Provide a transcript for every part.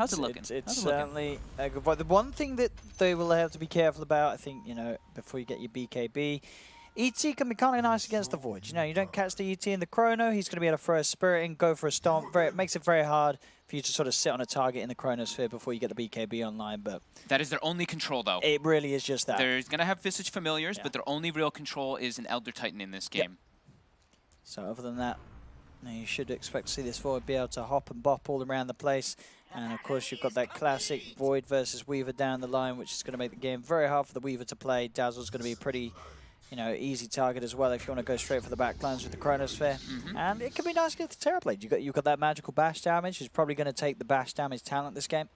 how's it looking? It's certainly a good point. The one thing that they will have to be careful about, I think, you know, before you get your BKB, ET can be kind of nice against the Void. You know, you don't catch the ET in the Chrono, he's going to be able to throw a Spirit in, go for a Stomp. It makes it very hard for you to sort of sit on a target in the Chronosphere before you get the BKB online. But that is their only control, though. It really is just that. They're going to have Visage Familiars, but their only real control is an Elder Titan in this game. Yep. So other than that, you should expect to see this Void be able to hop and bop all around the place. And of course, you've got that classic Void versus Weaver down the line, which is going to make the game very hard for the Weaver to play. Dazzle's going to be a pretty, you know, easy target as well if you want to go straight for the backlines with the Chronosphere. And it can be nice to get the Terrorblade. You've got that magical bash damage. Who's probably going to take the bash damage talent this game.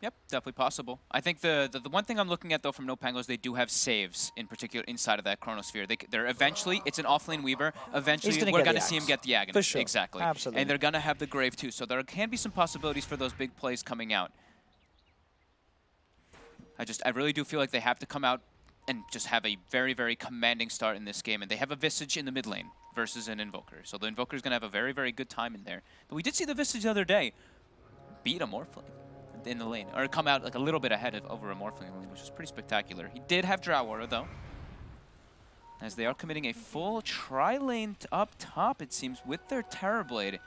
Yep, definitely possible. I think the one thing I'm looking at, though, from NoPango is they do have saves, in particular, inside of that Chronosphere. They're eventually, it's an offlane Weaver. Eventually, we're going to see him get the Aghanim. For sure. Exactly. Absolutely. And they're going to have the Grave, too. So there can be some possibilities for those big plays coming out. I really do feel like they have to come out and just have a very, very commanding start in this game. And they have a Visage in the mid lane versus an Invoker. So the Invoker is going to have a very, very good time in there. But we did see the Visage the other day beat a Morphling in the lane, or come out like a little bit ahead of over a Morphling in the lane, which was pretty spectacular. He did have Drow Aura, though, as they are committing a full tri-lane up top, it seems, with their Terrorblade,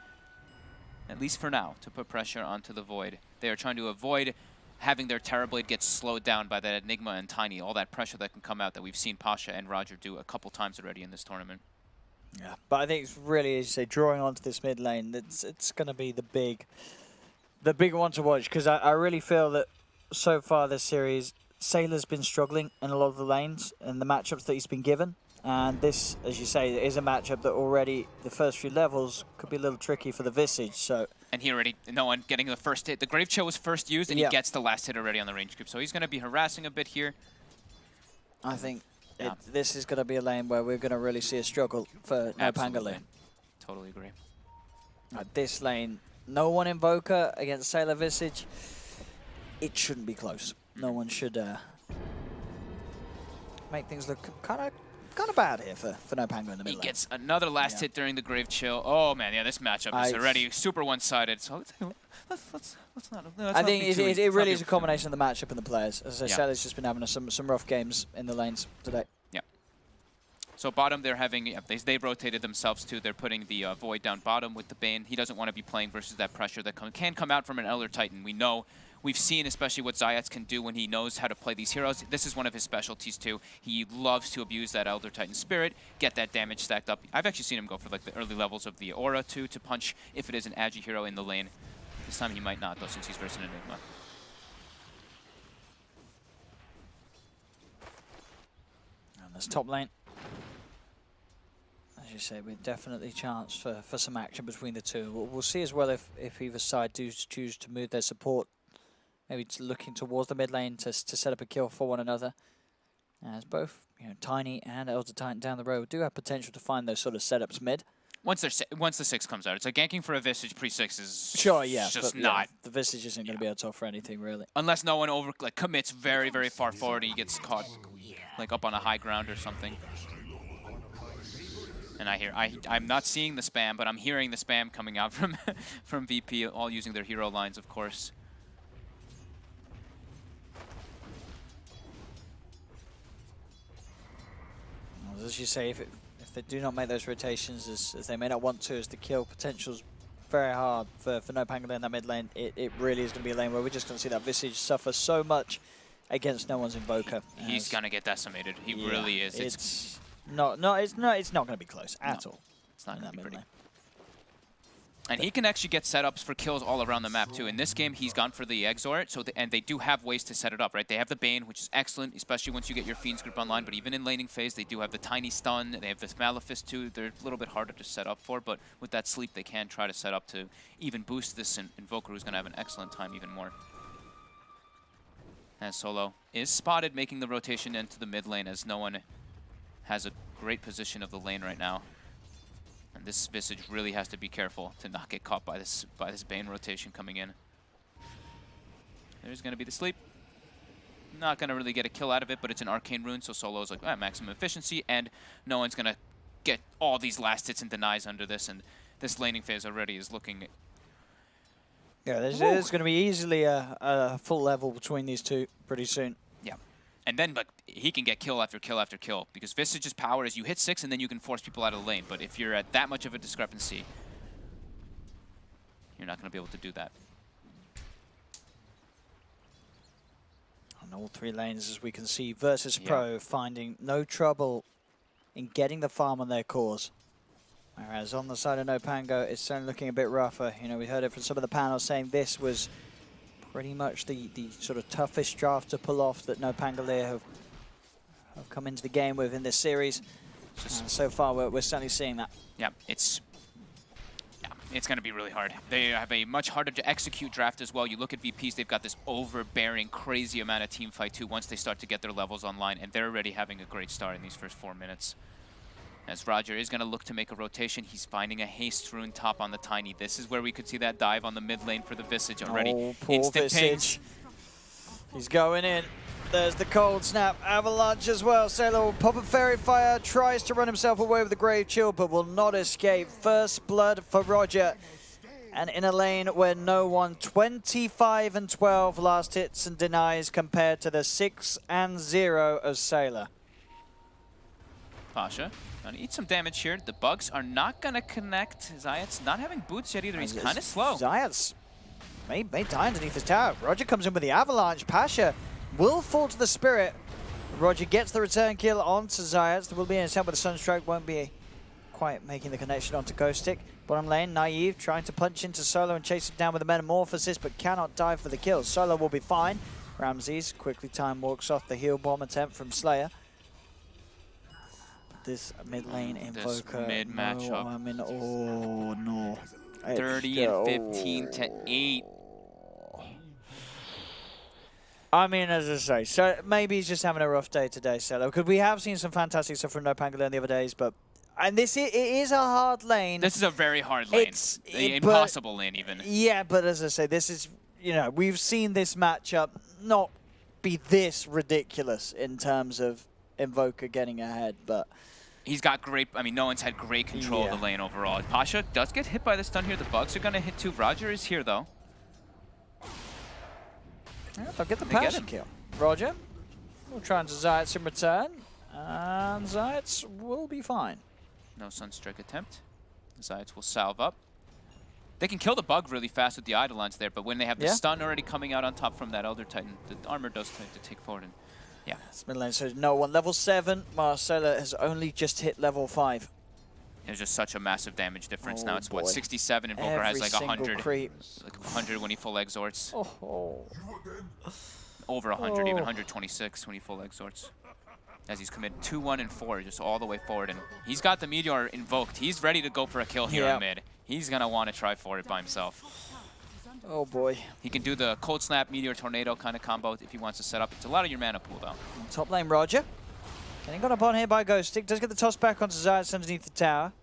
at least for now, to put pressure onto the Void. They are trying to avoid having their Terrorblade get slowed down by that Enigma and Tiny, all that pressure that can come out that we've seen Pasha and Roger do a couple times already in this tournament. Yeah, but I think it's really, as you say, drawing onto this mid lane, it's going to be the big one to watch, because I really feel that so far this series, Sailor's been struggling in a lot of the lanes and the matchups that he's been given. And this, as you say, is a matchup that already, the first few levels, could be a little tricky for the Visage. So. And he already, no one getting the first hit. The Grave Chill was first used, and he gets the last hit already on the range creep. So he's going to be harassing a bit here. I think this is going to be a lane where we're going to really see a struggle for NoPangolier. Totally agree. This lane, no one Invoker against Sailor Visage. It shouldn't be close. No one should make things look kind of bad here for NoPango in the middle. He gets another last hit during the Grave Chill. Oh man, yeah, this matchup is already super one-sided. So let's not. I think it really is a combination of the matchup and the players. As I said, it's just been having some rough games in the lanes today. Yeah. So bottom, they're having, they've rotated themselves too. They're putting the Void down bottom with the Bane. He doesn't want to be playing versus that pressure that can come out from an Elder Titan. We know, we've seen especially what Zayats can do when he knows how to play these heroes. This is one of his specialties too. He loves to abuse that Elder Titan spirit, get that damage stacked up. I've actually seen him go for like the early levels of the Aura too, to punch if it is an Agi hero in the lane. This time he might not though, since he's versus an Enigma. And this top lane, as you say, we're definitely chance for some action between the two. We'll see as well if either side do choose to move their support, maybe looking towards the mid lane to set up a kill for one another. As both Tiny and Elder Titan down the road do have potential to find those sort of setups mid. Once the 6 comes out, it's like ganking for a Visage pre-6 is just not. Yeah, the Visage isn't going to be able to offer anything really, unless no one commits very, very far forward and he gets caught like up on a high ground or something. And I'm not seeing the spam, but I'm hearing the spam coming out from VP, all using their hero lines, of course. As you say, if they do not make those rotations as they may not want to, as the kill potential's very hard for NoPangolier in that mid lane, it really is going to be a lane where we're just going to see that Visage suffer so much against no one's Invoker. He's going to get decimated. He really is. It's not going to be close at all. It's not going to be pretty. And he can actually get setups for kills all around the map too. In this game, he's gone for the Exort, and they do have ways to set it up, right? They have the Bane, which is excellent, especially once you get your Fiend's Grip online, but even in laning phase, they do have the Tiny Stun, they have this Malefice too. They're a little bit harder to set up for, but with that sleep, they can try to set up to even boost this Invoker, who's going to have an excellent time even more. As Solo is spotted, making the rotation into the mid lane, as no one has a great position of the lane right now. And this Visage really has to be careful to not get caught by this Bane rotation coming in. There's going to be the sleep. Not going to really get a kill out of it, but it's an Arcane Rune, so Solo's like, maximum efficiency, and no one's going to get all these last hits and denies under this, and this laning phase already is looking Yeah, there's going to be easily a full level between these two pretty soon. Yeah. And then, like, he can get kill after kill after kill, because Visage's power is you hit 6 and then you can force people out of the lane. But if you're at that much of a discrepancy, you're not going to be able to do that. On all three lanes, as we can see, Virtus.pro finding no trouble in getting the farm on their cores. Whereas on the side of NOPANGO, it's certainly looking a bit rougher. You know, we heard it from some of the panels saying this was pretty much the sort of toughest draft to pull off that NoPangolier have come into the game with in this series. So far, we're certainly seeing that. Yeah, it's going to be really hard. They have a much harder to execute draft as well. You look at VPs, they've got this overbearing, crazy amount of team fight too once they start to get their levels online, and they're already having a great start in these first 4 minutes. As Roger is going to look to make a rotation, he's finding a haste rune top on the Tiny. This is where we could see that dive on the mid lane for the Visage already. Oh, poor Instant Visage. He's going in. There's the cold snap. Avalanche as well. Sailor will pop a Fairy Fire, tries to run himself away with the Grave Chill, but will not escape. First blood for Roger. And in a lane where no one, 25 and 12 last hits and denies compared to the 6 and 0 of Sailor. Pasha gonna eat some damage here. The bugs are not gonna connect. Zayat's not having boots yet either. He's kind of slow. Zayat's may die underneath his tower. Roger comes in with the Avalanche. Pasha will fall to the Spirit. Roger gets the return kill onto Zayat. There will be an attempt with the Sunstrike. Won't be quite making the connection onto Ghost Stick. Bottom lane, Naive trying to punch into Solo and chase him down with a Metamorphosis, but cannot dive for the kill. Solo will be fine. Ramses quickly time walks off the heal bomb attempt from Slayer. This mid lane Invoker. This mid matchup. I mean, oh no. 30 and 15 to 8. I mean, as I say, so maybe he's just having a rough day today, Solo. Because we have seen some fantastic stuff from NoPangolier the other days, but it is a hard lane. This is a very hard lane. It's impossible lane even. Yeah, but as I say, this is, you know, we've seen this matchup not be this ridiculous in terms of Invoker getting ahead, but he's got great, I mean, no one's had great control of the lane overall. Pasha does get hit by the stun here. The bugs are going to hit too. Roger is here, though. Yeah, they'll get the Pasha kill. Roger will try and Zayats in return, and Zayats will be fine. No Sunstrike attempt. Zayats will salve up. They can kill the bug really fast with the Eidolons there, but when they have the stun already coming out on top from that Elder Titan, the armor does tend to take forward. And yeah. It's mid lane, so no one. Level 7, Marcella has only just hit level 5. There's just such a massive damage difference. Now it's what, 67, and Invoker has like 100. Creep. Like 100 when he full exhorts. Over 100, even 126 when he full exhorts. As he's committed 2, 1, and 4, just all the way forward. And he's got the Meteor invoked. He's ready to go for a kill here in mid. He's going to want to try for it by himself. Oh boy. He can do the Cold Snap, Meteor, Tornado kind of combo if he wants to set up. It's a lot of your mana pool, though. Top lane, Roger. Getting got up on here by Ghost Stick. Does get the toss back onto Zayats underneath the tower.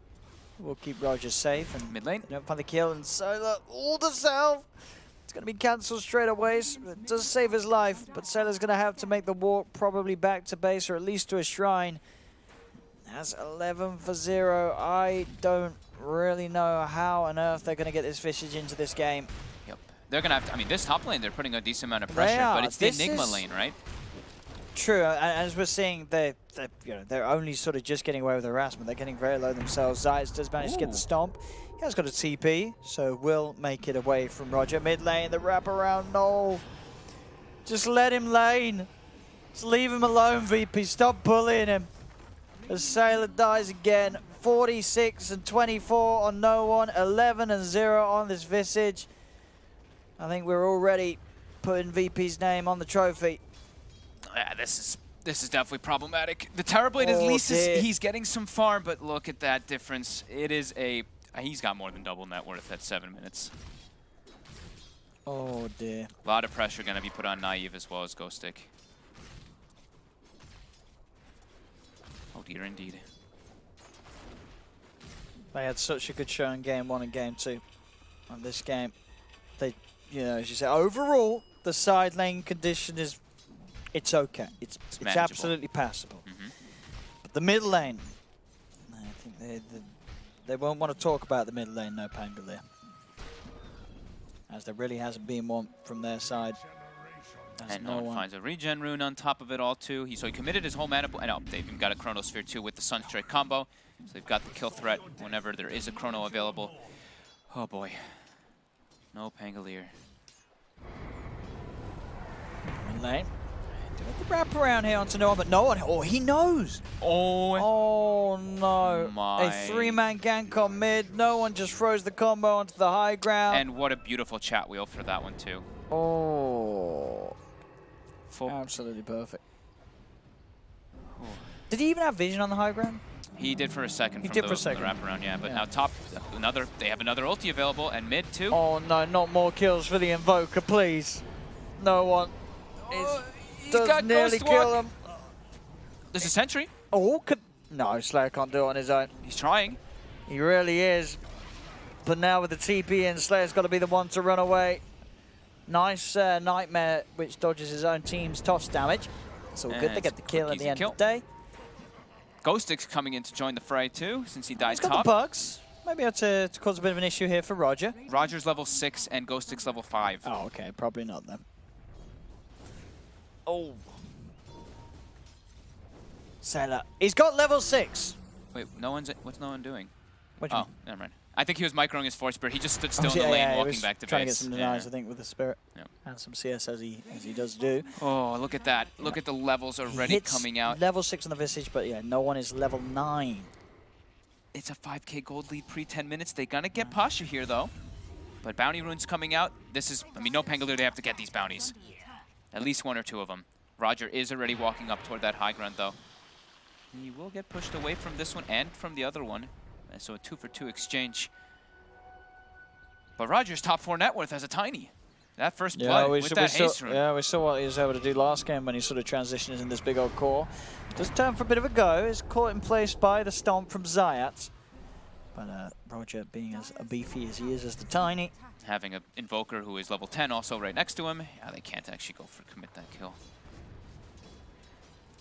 We'll keep Roger safe. And mid lane. Don't find the kill. And Solar, all the self. It's going to be cancelled straight away. It does save his life, but Sailor's going to have to make the walk probably back to base or at least to a shrine. That's 11 for 0. I don't really know how on earth they're going to get this Visage into this game. Yep. They're going to have to, I mean, this top lane, they're putting a decent amount of pressure, but it's the Enigma lane, right? True, as we're seeing, they're only sort of just getting away with harassment. They're getting very low themselves. Zayats does manage to get the stomp. He has got a TP, so will make it away from Roger. Mid lane, the wraparound. No, just let him lane. Just leave him alone, VP. Stop bullying him. As Sailor dies again. 46 and 24 on no one. 11 and 0 on this Visage. I think we're already putting VP's name on the trophy. Yeah, this is definitely problematic. The Terrorblade, at least he's getting some farm, but look at that difference. It is a, he's got more than double net worth at 7 minutes. Oh dear. A lot of pressure going to be put on Naive as well as Ghost Stick. Oh dear, indeed. They had such a good show in Game 1 and Game 2. On this game, they, you know, as you say, overall, the side lane condition is, it's okay. It's absolutely passable. But the mid lane, I think they won't want to talk about the mid lane, NoPangolier. as there really hasn't been one from their side. And no one finds a regen rune on top of it all too. So he committed his whole mana pool. And they've even got a Chronosphere too with the Sunstrike combo. So they've got the kill threat whenever there is a Chrono available. Oh boy. NoPangolier. In lane. Doing the wrap around here onto Noah, but no one. Oh, he knows. Oh no. My. A 3-man gank on mid. No one just throws the combo onto the high ground. And what a beautiful chat wheel for that one too. Oh. Absolutely perfect. Did he even have vision on the high ground? He did for a second. He from did the, for a second. The wraparound, yeah. But now top, they have another ulti available, and mid too. Oh no, not more kills for the Invoker, please. No one. Does nearly kill him. There's a sentry. Oh, no, Slayer can't do it on his own. He's trying. He really is. But now with the TP in, Slayer's got to be the one to run away. Nice Nightmare, which dodges his own team's toss damage. It's all good. They get the kill at the end of the day. Ghostix coming in to join the fray too, since he died He's got top. the bugs. Maybe had to cause a bit of an issue here for Roger. Roger's level 6 and Ghostix level 5. Oh, okay. Probably not then. Oh. Sailor. He's got level 6. Wait, what's no one doing? Oh, never mind. I think he was microing his Force Spirit. He just stood still in the lane, walking back to base. Trying to get some denies, I think, with the Spirit. Yep. And some CS as he does do. Oh, look at that. Look at the levels already coming out. Level 6 on the Visage, but yeah, no one is level 9. It's a 5k gold lead pre-10 minutes. They're going to get posture here, though. But bounty runes coming out. This is, I mean, NoPangolier, they have to get these bounties. At least 1 or 2 of them. Roger is already walking up toward that high ground, though. He will get pushed away from this one and from the other one. So a 2-for-2 exchange. But Roger's top 4 net worth as a tiny. That first blood with that haste rune. Yeah, we saw what he was able to do last game when he sort of transitioned in this big old core. Just turned for a bit of a go. Is caught in place by the stomp from Zayat. But Roger, being as beefy as he is as the tiny. Having an Invoker who is level 10 also right next to him. Yeah, they can't actually go for commit that kill.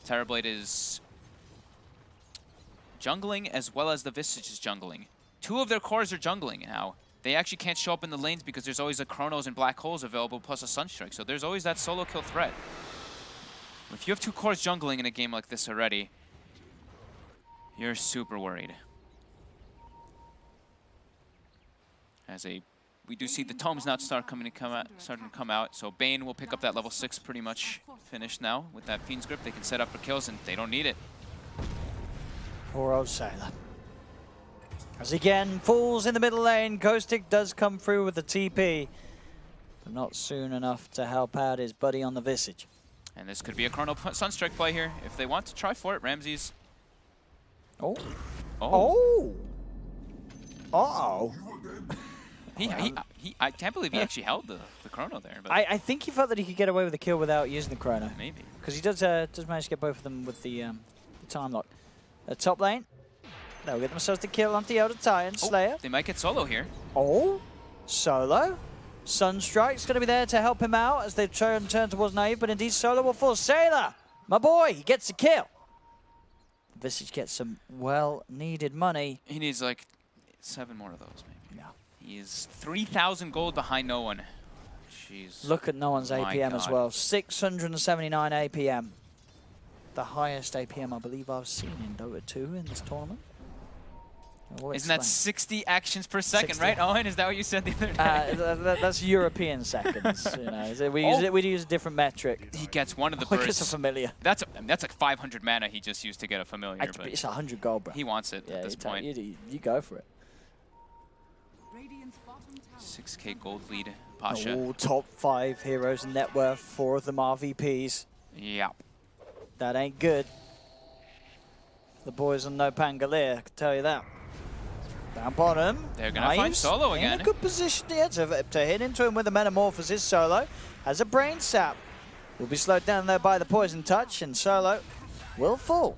Terrorblade is jungling as well as the Visage is jungling. 2 of their cores are jungling now. They actually can't show up in the lanes because there's always a Chronos and Black Holes available plus a Sunstrike. So there's always that solo kill threat. If you have 2 cores jungling in a game like this already, you're super worried. We do see the tomes now starting to come out. So Bane will pick up that level 6 pretty much finished now with that Fiend's Grip. They can set up for kills and they don't need it. Poor old Sailor. As again, falls in the middle lane. Ghostic does come through with the TP, but not soon enough to help out his buddy on the Visage. And this could be a Chrono Sunstrike play here. If they want to try for it, Ramses. Oh. Oh. Uh-oh. I can't believe he actually held the Chrono there. But I think he felt that he could get away with the kill without using the Chrono. Maybe. Because he does manage to get both of them with the time lock. Top lane. They'll get themselves the kill on the Elder Titan. Slayer. They might get solo here. Oh. Solo. Sunstrike's going to be there to help him out as they turn towards Naive, but indeed Solo will fall. Sailor, my boy, he gets a kill. Visage gets some well-needed money. He needs like 7 more of those, maybe. Yeah. He is 3,000 gold behind no one. Jeez. Look at no one's APM as well. 679 APM. The highest APM I believe I've seen in DOTA2 in this tournament. Isn't that 60 actions per second, 60. Right, Owen? Is that what you said the other day? That's European seconds. You know, we use a different metric. He gets one of the bursts. It's a familiar. That's like 500 mana he just used to get a familiar. But it's 100 gold, bro. He wants it at this point. You go for it. 6k gold lead, Pasha. All top 5 heroes in net worth. 4 of them are VPs. Yep. That ain't good. The boys on NoPangolier, I can tell you that. Down bottom. They're going to find Solo again. In a good position here to hit into him with the Metamorphosis. Solo has a Brain Sap. Will be slowed down there by the Poison Touch, and Solo will fall.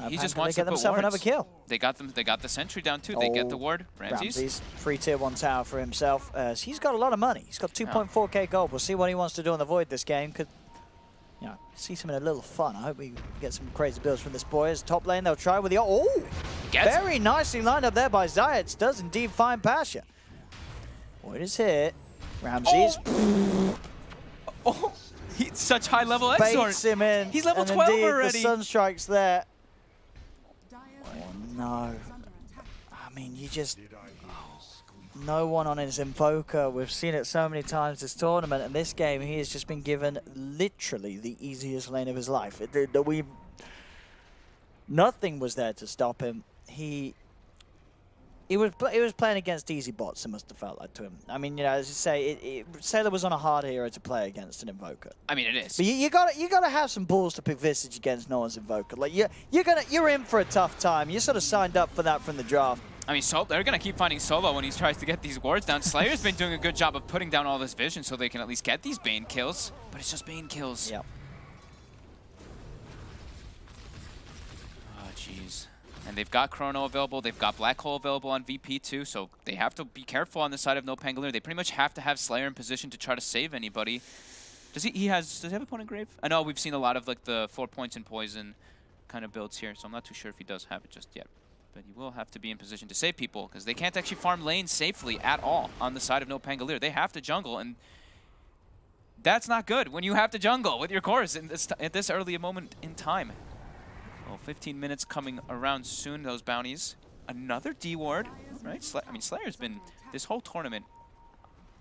He just wants to get themselves another kill. They got the sentry down too. They get the ward. Ramses. Free tier 1 tower for himself. He's got a lot of money. He's got 2.4k gold. We'll see what he wants to do in the Void this game. Could see some in a little fun. I hope we get some crazy builds from this boy. As top lane, they'll try with the very nicely lined up there by Zayat. Does indeed find Pasha. Void is here. Ramses Oh, he's such high level baits Exort. him in. He's level and 12 indeed, already. The Sunstrike's there. Oh no. I mean, you just... No one on his Invoker. We've seen it so many times this tournament, and this game he has just been given literally the easiest lane of his life. Nothing was there to stop him. He was playing against easy bots. It must have felt like to him. I mean, you know, as you say, Sailor was on a hard hero to play against an Invoker. I mean, it is. But you gotta have some balls to pick Visage against no one's Invoker. Like you're in for a tough time. You sort of signed up for that from the draft. I mean, they're going to keep finding Solo when he tries to get these wards down. Slayer's been doing a good job of putting down all this vision so they can at least get these Bane kills. But it's just Bane kills. Yep. Oh, jeez. And they've got Chrono available. They've got Black Hole available on VP too. So they have to be careful on the side of NoPangolier. They pretty much have to have Slayer in position to try to save anybody. Does he have a point in Grave? I know we've seen a lot of like the 4 points in Poison kind of builds here. So I'm not too sure if he does have it just yet. But he will have to be in position to save people because they can't actually farm lanes safely at all on the side of NoPangolier. They have to jungle, and that's not good when you have to jungle with your cores at this early a moment in time. Well, 15 minutes coming around soon, those bounties. Another D-ward, right? I mean, Slayer's been, this whole tournament,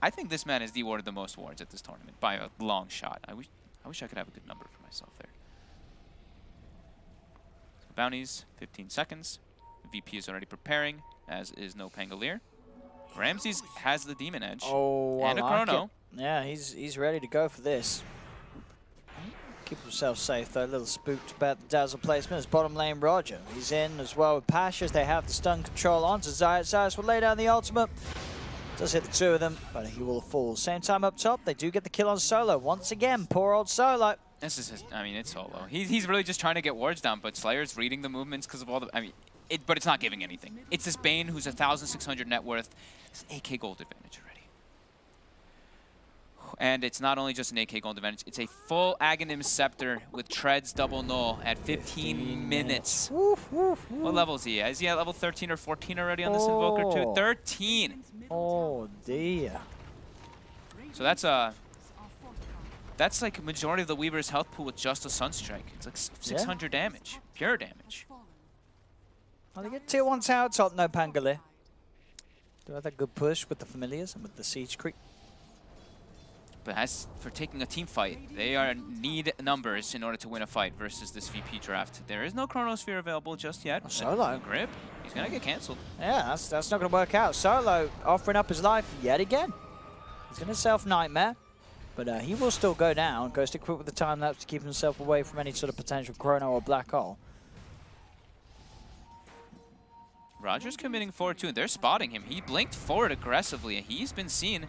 I think this man has D-warded the most wards at this tournament by a long shot. I wish I could have a good number for myself there. So bounties, 15 seconds. VP is already preparing, as is NoPangolier. Ramses has the Demon Edge and a Chrono. Yeah, he's ready to go for this. Keep himself safe though, a little spooked about the dazzle placement as bottom lane Roger. He's in as well with Pasha. They have the stun control onto Zayas. Zayas will lay down the ultimate. Does hit the two of them, but he will fall. Same time up top, they do get the kill on Solo. Once again, poor old Solo. This is I mean, it's Solo. He's really just trying to get wards down, but Slayer's reading the movements because of all the, I mean, but it's not giving anything. It's this Bane who's 1,600 net worth. It's an AK gold advantage already. And it's not only just an AK gold advantage, it's a full Aghanim Scepter with Treads double null at 15 minutes. Woof, woof, woof. What level is he at? Is he at level 13 or 14 already on this Invoker too? 13! Oh dear. So that's like majority of the Weaver's health pool with just a Sunstrike. It's like 600 damage, pure damage. Well, they get tier 1 tower top, NoPangolier. Do have that good push with the Familiars and with the Siege Creep. But as for taking a team fight, they need numbers in order to win a fight versus this VP draft. There is no Chronosphere available just yet. Oh, Solo. Grip, he's going to get cancelled. Yeah, that's not going to work out. Solo offering up his life yet again. He's going to self-nightmare, but he will still go down. Goes to quit with the time lapse to keep himself away from any sort of potential Chrono or Black Hole. Roger's committing forward too, and they're spotting him. He blinked forward aggressively, and he's been seen.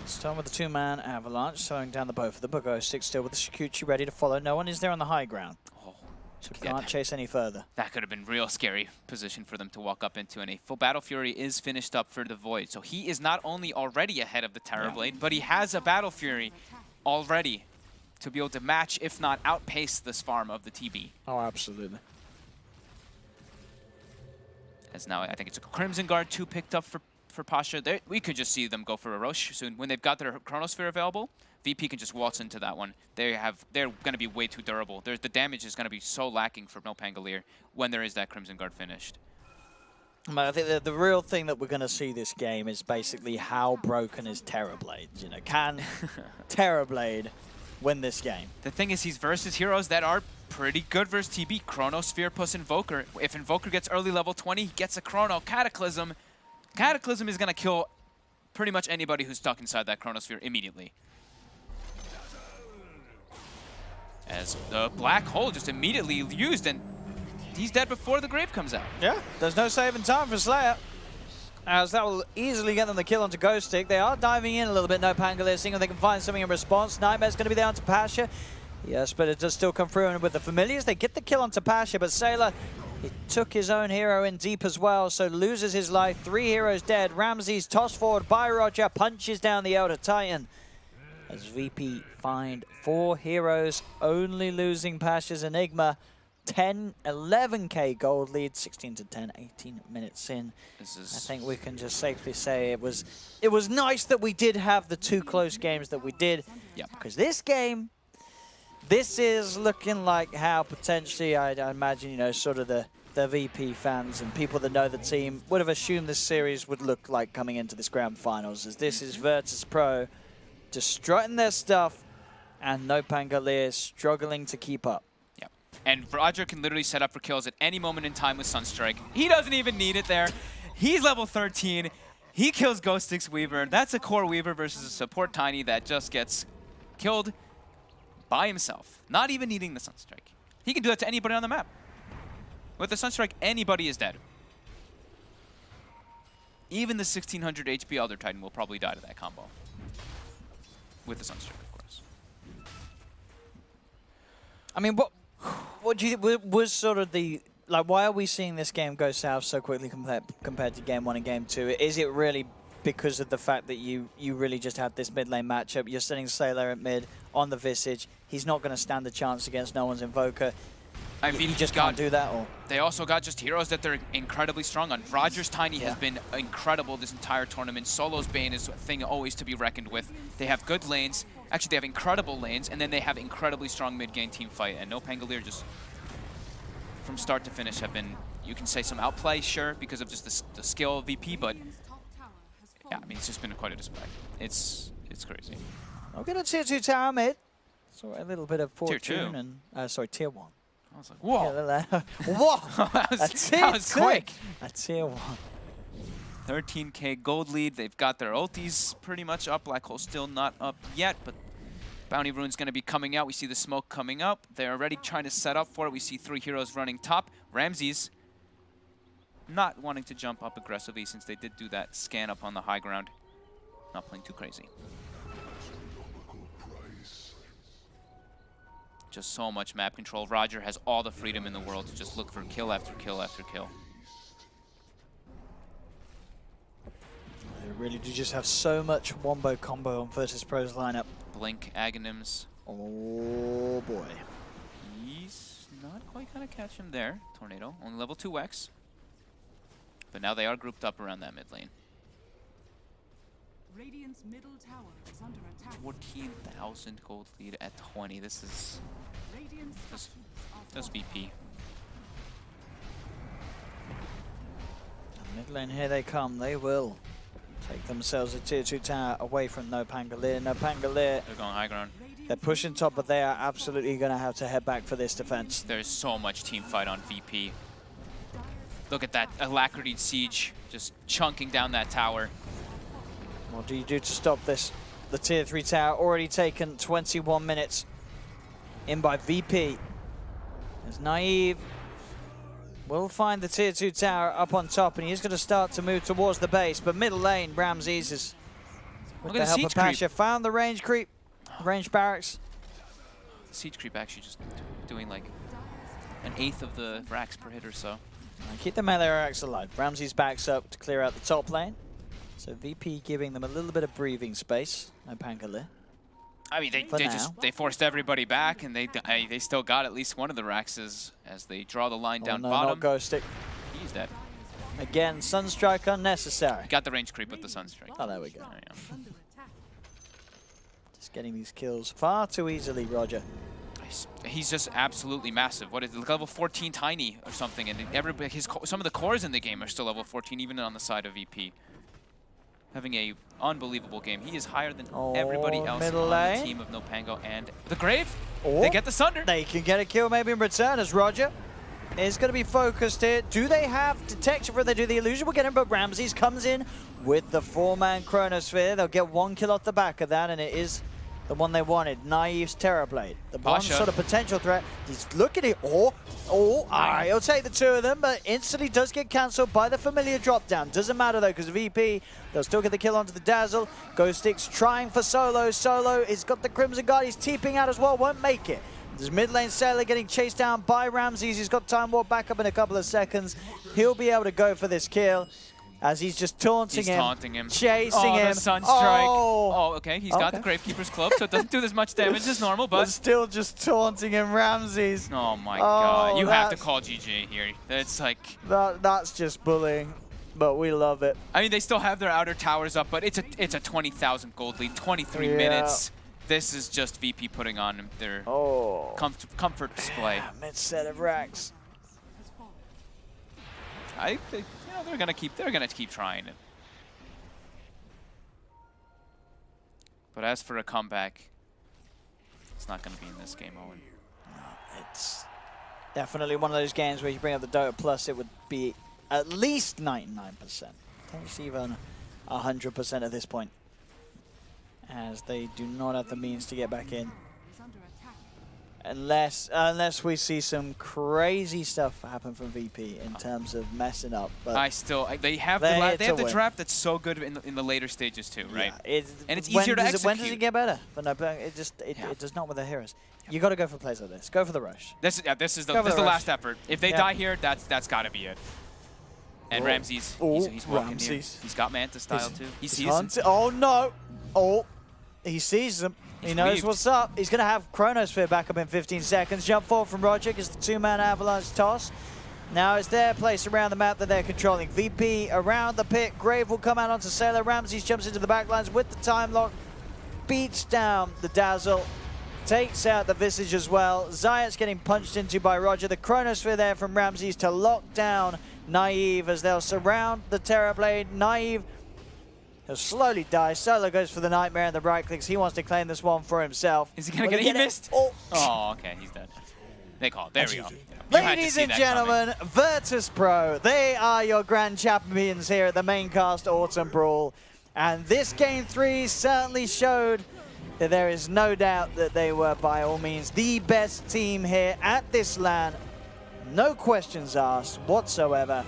Stone with the two-man Avalanche, slowing down the both of them, but goes 6 still with the Shikuchi ready to follow. No one is there on the high ground, so can't chase any further. That could have been real scary position for them to walk up into, and a full Battle Fury is finished up for the Void. So he is not only already ahead of the Terrorblade, but he has a Battle Fury already to be able to match, if not outpace, this farm of the TB. Oh, absolutely. As now I think it's a Crimson Guard 2 picked up for Pasha. We could just see them go for a Roche soon. When they've got their Chronosphere available, VP can just waltz into that one. They're going to be way too durable. The damage is going to be so lacking for NoPangolier when there is that Crimson Guard finished. I think the real thing that we're going to see this game is basically how broken is Terrorblade. You know, can Terrorblade win this game? The thing is, he's versus heroes that are pretty good versus TB. Chronosphere plus Invoker. If Invoker gets early level 20, he gets a Chrono. Cataclysm. Cataclysm is going to kill pretty much anybody who's stuck inside that Chronosphere immediately. As the Black Hole just immediately used, and he's dead before the Grave comes out. Yeah, there's no saving time for Slayer, as that will easily get them the kill onto Ghost Stick. They are diving in a little bit, NoPangolier, seeing if they can find something in response. Nightmare's going to be there onto Pasha. Yes, but it does still come through, and with the Familiars, they get the kill onto Pasha, but Sailor, he took his own hero in deep as well, so loses his life. 3 heroes dead. Ramses tossed forward by Roger, punches down the Elder Titan. As VP find 4 heroes, only losing Pasha's Enigma. 11k gold lead, 16 to 10, 18 minutes in. I think we can just safely say it was nice that we did have the 2 close games that we did. Yeah. Because this game, this is looking like how potentially I imagine, you know, sort of the VP fans and people that know the team would have assumed this series would look like coming into this grand finals, as this is Virtus.pro just strutting their stuff and NoPangolier struggling to keep up. And Roger can literally set up for kills at any moment in time with Sunstrike. He doesn't even need it there. He's level 13. He kills Ghostix Weaver. That's a core Weaver versus a support Tiny that just gets killed by himself, not even needing the Sunstrike. He can do that to anybody on the map. With the Sunstrike, anybody is dead. Even the 1600 HP Elder Titan will probably die to that combo. With the Sunstrike, of course. I mean, what do you think was sort of the, like, why are we seeing this game go south so quickly compared to game 1 and game 2? Is it really because of the fact that you really just had this mid lane matchup? You're sitting Sailor at mid on the Visage. He's not going to stand a chance against no one's Invoker. I mean, you just can't do that. Or they also got just heroes that they're incredibly strong on. Roger's Tiny has been incredible this entire tournament. Solo's Bane is a thing always to be reckoned with. They have good lanes. Actually, they have incredible lanes, and then they have incredibly strong mid-game team fight. And NoPangolier just, from start to finish, have been, you can say some outplay, sure, because of just the skill of VP, but yeah, I mean, it's just been quite a display. It's crazy. I'll get a tier 2 tower mid. So a little bit of fortune tier 2. And sorry, tier 1. I was like, whoa. Whoa! that was quick. A tier 1. 13k gold lead. They've got their ultis pretty much up. Black Hole still not up yet, but Bounty Rune's going to be coming out. We see the smoke coming up. They're already trying to set up for it. We see 3 heroes running top. Ramses not wanting to jump up aggressively since they did do that scan up on the high ground. Not playing too crazy. Just so much map control. Roger has all the freedom in the world to just look for kill after kill after kill. They really do just have so much wombo combo on Virtus.pro's lineup. Blink, Aghanims. Oh boy. He's not quite gonna catch him there. Tornado, only level 2 X. But now they are grouped up around that mid lane. Radiant's middle tower is under attack. 14,000 gold lead at 20. This is just VP. Mid lane, here they come. They will take themselves a tier 2 tower away from NoPangolier. NoPangolier, They're going high ground. they're pushing top, but they are absolutely going to have to head back for this defense. There's so much team fight on VP. Look at that Alacrity Siege just chunking down that tower. What do you do to stop this? The tier 3 tower already taken 21 minutes in by VP. As Naive will find the tier 2 tower up on top, and he's going to start to move towards the base. But middle lane, Ramses is, with the help of Pasha, found the range creep, range barracks. Siege creep actually just doing like 1/8 of the racks per hit or so. And keep the melee racks alive. Ramses backs up to clear out the top lane. So VP giving them a little bit of breathing space. NoPangolier. I mean, they forced everybody back, and they still got at least one of the racks as they draw the line down bottom. Not Ghostix. He's dead. Again, Sunstrike unnecessary. Got the range creep with the Sunstrike. Oh, there we go. There you go. Just getting these kills far too easily, Roger. He's just absolutely massive. What is it, level 14 Tiny or something? And everybody, some of the cores in the game are still level 14, even on the side of VP. Having a unbelievable game. He is higher than everybody else on the team of NoPango and the Grave. They get the Sunder. They can get a kill maybe in return as Roger is going to be focused here. Do they have detection for they do the illusion? We'll get him, but Ramses comes in with the 4-man Chronosphere. They'll get 1 kill off the back of that, and it is the one they wanted. Naive's Terrorblade. The one sort of potential threat. He's looking at it. All right, he'll take the 2 of them, but instantly does get cancelled by the familiar drop down. Doesn't matter though, because VP, they'll still get the kill onto the Dazzle. Ghostix trying for Solo. Solo has got the Crimson Guard. He's TPing out as well, won't make it. There's mid lane Sailor getting chased down by Ramses. He's got Time Warp back up in a couple of seconds. He'll be able to go for this kill. as he's just taunting He's him. taunting him. Chasing him. The Sunstrike. Oh, Okay. He's got the Gravekeeper's Club, so it doesn't do as much damage as normal, but but... still just taunting him, Ramses. Oh my god. You have to that's- call GG here. It's like... That's just bullying, but we love it. I mean, they still have their outer towers up, but it's a 20,000 gold lead, 23 minutes. This is just VP putting on their comfort display. Mid set of racks. They're gonna keep trying it. But as for a comeback, it's not gonna be in this game, Owen. It's definitely one of those games where you bring up the Dota Plus, it would be at least 99%. Potentially even 100% at this point, as they do not have the means to get back in. Unless we see some crazy stuff happen from VP in terms of messing up. But they have the draft that's so good in the later stages too, right? Yeah, and it's easier to execute. When does it get better? But no, it does not with the heroes. You got to go for plays like this. Go for the rush. This is the last effort. If they die here, that's got to be it. And Ramses, he's walking here. He's got Manta style too. He sees him. Oh no! Oh, he sees them. He knows what's up. He's going to have Chronosphere back up in 15 seconds. Jump forward from Roderick is the two-man avalanche toss. Now it's their place around the map that they're controlling. VP around the pit. Grave will come out onto Sailor. Ramses jumps into the backlines with the time lock. Beats down the Dazzle. Takes out the Visage as well. Zayat's getting punched into by Roger. The Chronosphere there from Ramses to lock down Naive as they'll surround the Terrorblade. Naive, he'll slowly die. Solo goes for the Nightmare and the right clicks. He wants to claim this one for himself. Is he going to get it? He missed. Oh, okay, he's dead. They call it. There we go. Ladies and gentlemen, Virtus.pro, they are your grand champions here at the MAINCAST Autumn Brawl. And this Game 3 certainly showed that there is no doubt that they were, by all means, the best team here at this LAN. No questions asked whatsoever.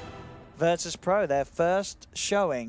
Virtus.pro, their first showing